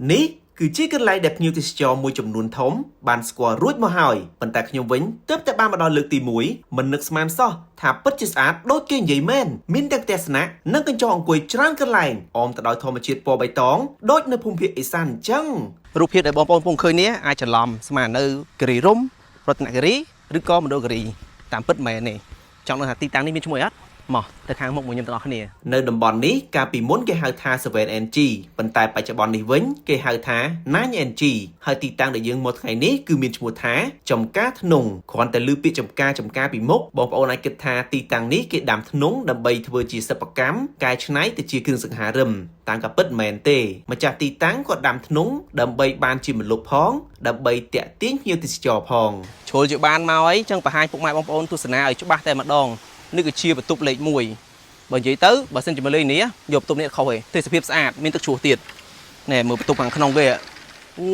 នេះគឺជាកន្លែងដែលភ្ញៀវទេសចរមួយចំនួនធំបានស្គាល់រួចមកហើយប៉ុន្តែខ្ញុំវិញទើបតែបានមកដល់លើកទី1មិននឹកស្មានសោះថាពិតជាស្អាតដូចគេនិយាយមែនមានទាំងផ្ទះស្នាក់និងកញ្ចក់អង្គុយច្រើនកន្លែងអមទៅដោយធម្មជាតិពណ៌បៃតងដូចនៅភូមិភាគឦសានអញ្ចឹងរូបភាពដែលបងប្អូនពងឃើញនេះអាចច្រឡំស្មាននៅគិរីរំរតនគិរីឬក៏មណ្ឌលគិរីតាមពិតមែនទេចង់ដឹងថាទីតាំងនេះមានឈ្មោះអត់មកទៅខាងមុខមួយខ្ញុំទាំងអស់គ្នានៅតំបន់នេះកាលពីមុនគេហៅថា 7NG ប៉ុន្តែបច្ចុប្បន្ននេះវិញគេហៅថា 9NG ហើយទីតាំងដែលយើងមកថ្ងៃនេះគឺមានឈ្មោះថាចំការធ្នង់គ្រាន់តែឮពាក្យចំការពីមុខបងប្អូនអាចគិតថាទីតាំងនេះគេដាំធ្នង់ដើម្បីធ្វើជាសិប្បកម្មកែច្នៃទៅជាគ្រឿងសង្ហារឹមតាមក៏ពិតមែនទេម្ចាស់ទីតាំងគាត់ដាំធ្នង់ដើម្បីបានជាម្លប់ផងដើម្បីតាក់ទាញភ្ញៀវទេសចរផងជ្រុលជាបានមកអីចឹងបង្ហាញពុកម៉ែបងប្អូនទស្សនាឲ្យច្បាស់តែម្ដងនេះគឺជាបន្ទប់លេខ1បើនិយាយទៅបើសិនជាមកលេងនេះយកបន្ទប់នេះខុសទេទេសភាពស្អាតមានទឹកជ្រោះទៀតណែមើលបន្ទប់ខាងក្នុងគេអូ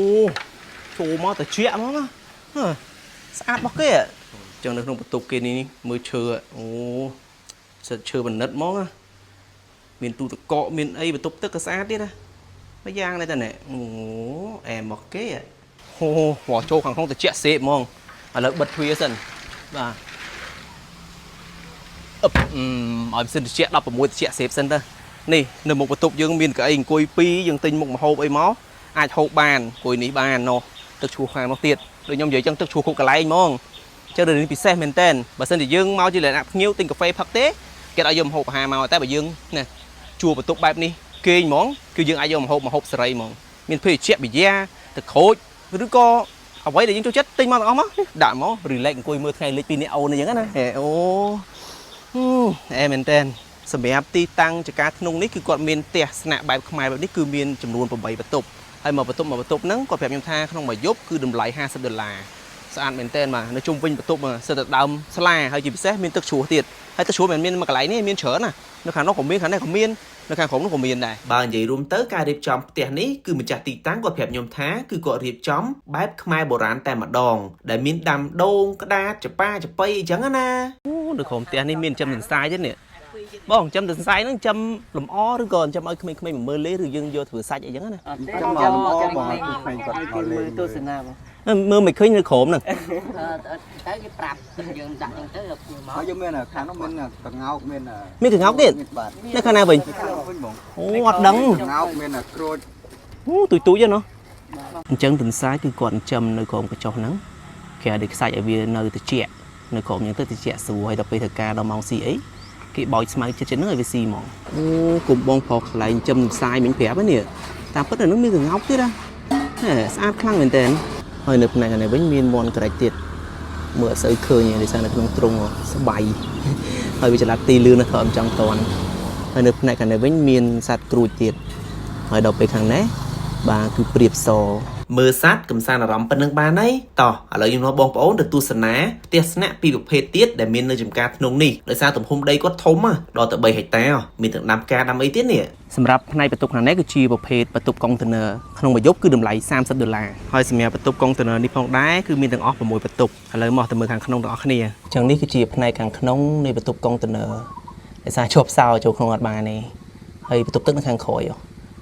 ចូលមកតែជាក់ហ្មងណាស្អាតរបស់គេចឹងនៅក្នុងបន្ទប់គេនេះមើលឈើអូសិតឈើបណ្ឌិតហ្មងណាមានទូទឹកកកមានអីបន្ទប់ទឹកក៏ស្អាតទៀតណាមួយយ៉ាងនេះតែណែអូអែមកគេហូហោចូលខាងក្នុងតែជាក់សេបហ្មងឥឡូវបិទទ្វារសិនបាទឲ្យសិនតិច16តិចសេបសិនទៅនេះនៅមុខបន្ទប់យើងមានកៅអីអង្គុយ2យើងទិញមុខម្ហូបអីមកអាចហូបបានអង្គុយនេះបានណោះទឹកឈ្មោះខាងនោះទៀតដូចខ្ញុំនិយាយចឹងទឹកឈ្មោះគ្រប់កន្លែងហ្មងចឹងរឿងនេះពិសេសមែនតើបើសិនជាយើងមកជាលក្ខណៈភ្ញៀវទិញកាហ្វេផឹកទេគេឲ្យយកម្ហូបអាហារមកតែបើយើងណាជួបន្ទប់បែបនេះគេងហ្មងគឺយើងអាចយកម្ហូបសេរីហ្មងមានភេសជ្ជៈប៊ីយ៉ាទឹកក្រូចឬក៏អ្វីដែលយើងចូលចិត្តទិញមកទាំងអស់មកដាក់មក relax អង្គុយមើលថ្ងៃលិច2នាក់អូនអញ្ចឹងណាអូអែមែនតើសម្រាប់ទីតាំងចការធ្នង់នេះគឺគាត់មានផ្ទះស្នាក់បែបខ្មែរបែបនេះគឺមានចំនួន8បន្ទប់ហើយមកបន្ទប់ហ្នឹងគាត់ប្រាប់ខ្ញុំថាក្នុងមួយយប់គឺតម្លៃ$50ស្អាតមែនតើបាទនៅជុំវិញបន្ទប់សិតតែដើមស្លាហើយជាពិសេសមានទឹកជ្រោះទៀតហើយទឹកជ្រោះមិនមានមួយកន្លែងនេះមានច្រើនណានៅខាងនោះក៏មានខាងនេះក៏មាននៅខាងក្រុមនោះក៏មានដែរបើនិយាយរួមទៅការរៀបចំផ្ទះនេះគឺម្ចាស់ទីតាំងគាត់ប្រាប់ខ្ញុំថាគឺគាត់រៀបចំបែបខ្មែរបុរាណតែម្ដងដែលមានដាំដូងក្តារចប៉ាចប៉ីអញ្ចឹងណាអូនៅក្រុមផ្ទះនេះមានចំសន្សាយទេនេះបងចំសន្សាយហ្នឹងចំលម្អឬក៏ចំឲ្យក្មេងៗមើលលេឬយើងយកធ្វើសាច់អីចឹងណាចំលម្អបងឲ្យក្មេងៗគាត់មកលេងទស្សនាបងមើលមិនឃើញនៅក្រុមហ្នឹងទៅគេប្រាប់យើងដាក់ហ្នឹងទៅមកយើងមានខាងនោះមានកងោកមានកងោកទៀតនៅខាងណាវិញអូអត់ដឹងកងោកមានក្រូចអូទូចៗហ្នឹងអញ្ចឹងទន្សាយគឺគាត់ចំនៅក្រុមកញ្ចុះហ្នឹងគេឲ្យខ្សាច់ឲ្យវានៅត្រជាក់នៅក្រុមអញ្ចឹងទៅត្រជាក់ស្រួលហើយដល់ពេលធ្វើការដល់ម៉ោងស៊ីអីគេបោចស្មៅចិត្តហ្នឹងឲ្យវាស៊ីហ្មងអូគុំបងប្រុសខ្លែងចំផ្សាយមិញប្រាប់ហ្នឹងតាមពិតនៅហ្នឹងមានកងោកទៀតណាស្អាតខ្លាំងមែនតើហើយនៅផ្នែកនេះវិញមានមន់ក្រាច់ទៀតមើលអត់សូវឃើញទេដោយសារនៅក្នុងទ្រុងស្បៃហើយវាចល័តទីលឿនណាស់ក៏មិនចង់តន់ហើយនៅផ្នែកខាងនេះវិញមានសត្វគ្រួចទៀតហើយដល់ពេលខាងនេះបាទគឺព្រាបសមើលសត្វកំសាន្តអារម្មណ៍ប៉ុណ្្នឹងបានហើយតោះឥឡូវខ្ញុំនាំបងប្អូនទៅទស្សនាផ្ទះស្នាក់ពីរប្រភេទទៀតដែលមាននៅចំការធ្នង់នេះដោយសារទំហំដីគាត់ធំដល់ទៅ3ហិកតាមានទាំងដាំផ្កាដាំអីទៀតនេះសម្រាប់ផ្នែកបន្ទប់ខាងនេះគឺជាប្រភេទបន្ទប់កុងតឺន័រក្នុងមួយយប់គឺតម្លៃ$30ហើយសម្រាប់បន្ទប់កុងតឺន័រនេះផងដែរគឺមានទាំងអស់6បន្ទប់ឥឡូវមកទៅមើលខាងក្នុងទាំងអស់គ្នាអញ្ចឹងនេះគឺជាផ្នែកខាងក្នុងនៃបន្ទប់កុងតឺន័រដោយសារជាប់សោចូលក្នុងអត់បានទេហើយបន្ទប់ទឹកនៅខាងក្រោយ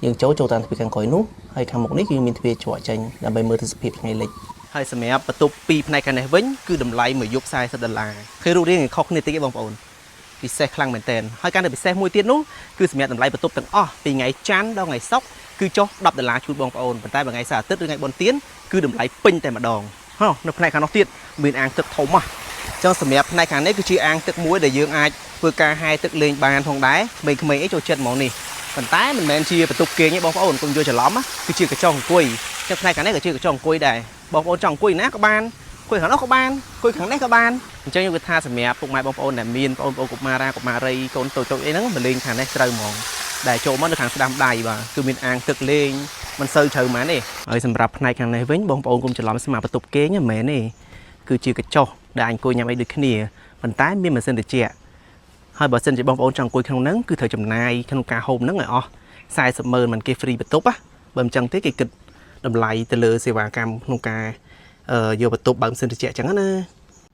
យើងចូលតាមទ្វារខាងក្រោយនោះហើយខាងមុខនេះគឺមានទ្វារច្រកចេញដើម្បីមើលទិដ្ឋភាពថ្ងៃលិចហើយសម្រាប់បន្ទប់2ផ្នែកខាងនេះវិញគឺតម្លៃមួយយប់$40ឃើញរូបរាងខុសគ្នាតិចទេបងប្អូនពិសេសខ្លាំងមែនតើហើយការដែលពិសេសមួយទៀតនោះគឺសម្រាប់តម្លៃបន្ទប់ទាំងអស់ពីថ្ងៃច័ន្ទដល់ថ្ងៃសុក្រគឺចុះ$10ជូនបងប្អូនប៉ុន្តែបើថ្ងៃសៅរ៍អាទិត្យឬថ្ងៃបុណ្យទានគឺតម្លៃពេញតែម្ដងនៅផ្នែកខាងនោះទៀតមានអាងទឹកធំអញ្ចឹងសម្រាប់ផ្នែកខាងនេះគឺជាអាងទឹកមួយដែលយើងអាចធ្វើការហែទឹកលេងបានផងដែរក្មេងៗអីចូលចិត្តហ្មងនេះប៉ុន្តែមិនមែនជាបន្ទប់គេងទេបងប្អូនកុំយល់ច្រឡំគឺជាកញ្ចក់អង្គុយចឹងផ្នែកខាងនេះក៏ជាកញ្ចក់អង្គុយដែរបងប្អូនចង់អង្គុយណាក៏បានអង្គុយខាងនោះក៏បានអង្គុយខាងនេះក៏បានអញ្ចឹងយើងគិតថាសម្រាប់ពុកម៉ែបងប្អូនដែលមានបងប្អូនកុមារាកុមារីកូនតូចៗអីហ្នឹងមកលេងខាងនេះត្រូវហ្មងដែលចូលមកនៅខាងស្ដាំដៃបាទគឺមានអាងទឹកលេងមិនសូវជ្រៅហ្មងទេហើយសម្រាប់ផ្នែកខាងនេះវិញបងប្អូនកុំច្រឡំស្មាបន្ទប់គេងមិនមែនទេគឺជាកញ្ចក់ដែលអង្គុយញ៉ាំអីដូចគ្នាប៉ុន្តែមានម៉ាស៊ីនត្រជាក់ហើយបើសិនជាបងប្អូនចង់អង្គុយក្នុងហ្នឹងគឺត្រូវចំណាយក្នុងការហូបហ្នឹងឲ្យអស់$40,000មិនគេហ្វ្រីបន្ទប់បើមិនចឹងទេគេគិតតម្លៃទៅលើសេវាកម្មក្នុងការយកបន្ទប់បើកម៉ាស៊ីនត្រជាក់ចឹងណា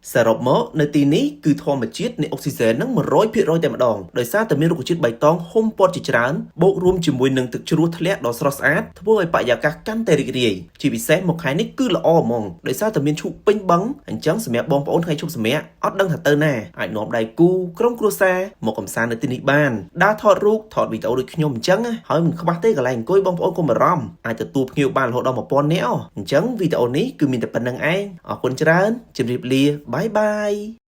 សរុបមកនៅទីនេះគឺធម្មជាតិនៃអុកស៊ីហ្សែននឹង 100% តែម្ដងដោយសារតែមានរុក្ខជាតិបៃតងហ៊ុំព័ទ្ធជាច្រើនបូករួមជាមួយនឹងទឹកជ្រោះធ្លាក់ដ៏ស្រស់ស្អាតធ្វើឲ្យបរិយាកាសកាន់តែរីករាយជាពិសេសមកខែនេះគឺល្អហ្មងដោយសារតែមានឈូកពេញបឹងអញ្ចឹងសម្រាប់បងប្អូនថ្ងៃជប់សម្រាប់អត់ដឹងថាទៅណាអាចនាំដៃគូក្រុមគ្រួសារមកកំសាន្តនៅទីនេះបានដើរថតរូបថតវីដេអូដូចខ្ញុំអញ្ចឹងហើយមិនខ្វះទេកន្លែងអង្គុយបងប្អូនកុំបារម្ភអាចទទួលភ្ញៀវបានរហូតដល់ 1000 នាក់អញ្ចឹងវីដេអូនេះគឺមានតែប៉ុណ្្នឹងឯងអរគុណច្រើនជម្រាបលាបាយបាយ